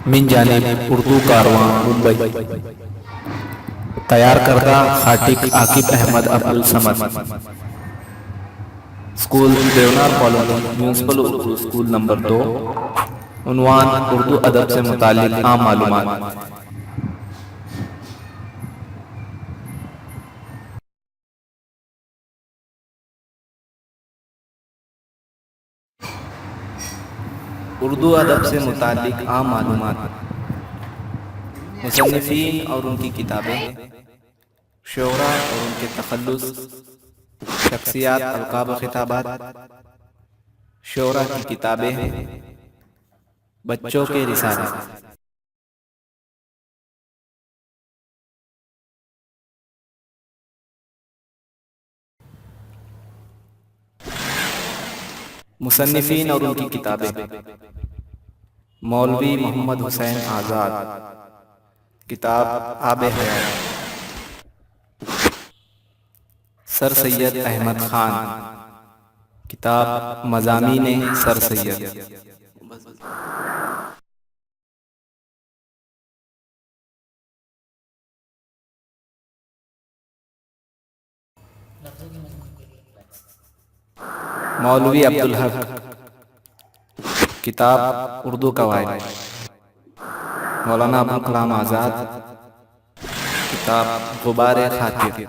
من جانب اردو کارواں ممبئی، تیار کردہ Khatik Aqib Ahmed Abdussamad, school Deonar colony, municipal Urdu school number 2، عنوان اردو ادب سے متعلق عام معلومات۔ اردو ادب سے متعلق عام معلومات، مصنفین اور ان کی کتابیں، شعراء اور ان کے تخلص، شخصیات، القاب و خطابات، شعراء کی کتابیں، بچوں کے رسالے۔ مصنفین اور ان کی کتابیں: مولوی محمد حسین آزاد، کتاب آب حیات۔ سر سید احمد خان، کتاب مضامین سر سید۔ مولوی عبدالحق، کتاب اردو قواعد۔ مولانا ابوالکلام آزاد، کتاب غبار خاطر۔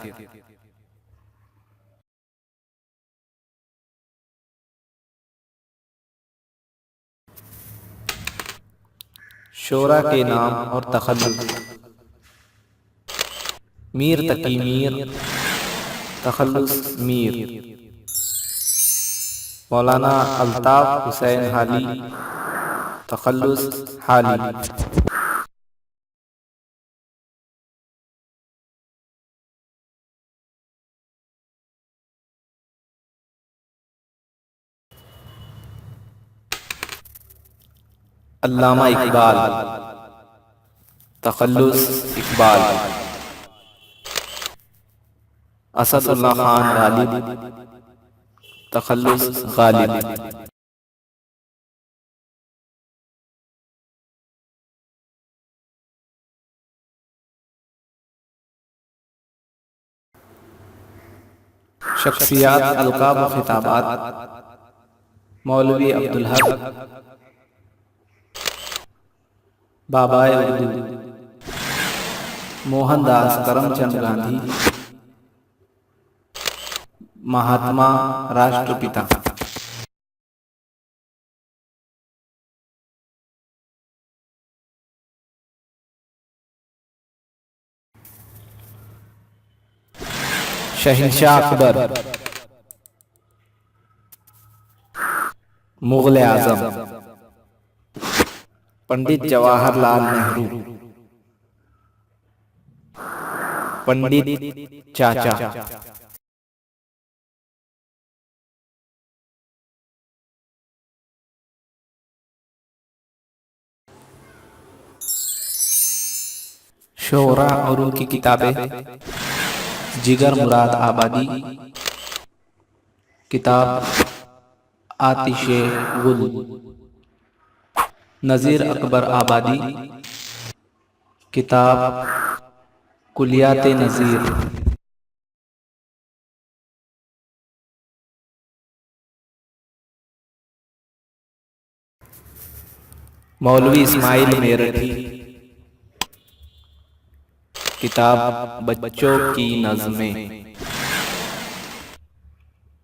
شعراء کے نام اور تخلص: میر تقی میر، تخلص میر۔ مولانا الطاف حسین حالی، تخلص حالی۔ علامہ اقبال، تخلص اقبال۔ اسد اللہ خان غالب، تخلص غالب۔ شخصیات، القاب و خطابات: مولوی عبدالحق، بابائے اردو، موہن داس کرم چند گاندھی، مہاتما راشٹر پتا۔ شہنشاہ اکبر، مغل اعظم، پنڈت جواہر لال نہرو، پنڈت چاچا۔ شعراء اور ان کی کتابیں: جگر مراد آبادی، کتاب آتش گل۔ نذیر اکبر آبادی، کتاب کلیات نذیر۔ مولوی اسماعیل میرٹھی، کتاب بچوں کی نظمیں۔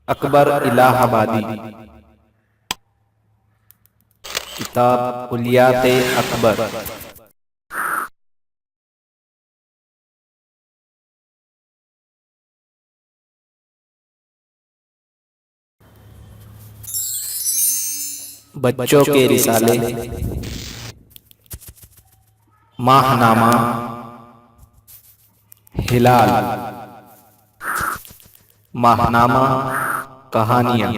اکبر الہ آبادی، کتاب کلیات اکبر۔ بچوں کے رسالے: ماہ نامہ، ہلال، ماہ نامہ، کہانیاں۔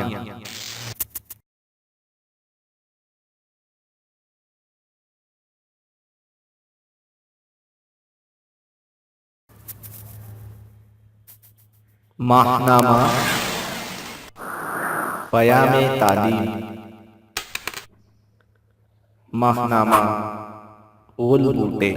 ماہ نامہ، پیام تعلیم، ماہ نامہ، غل بوٹے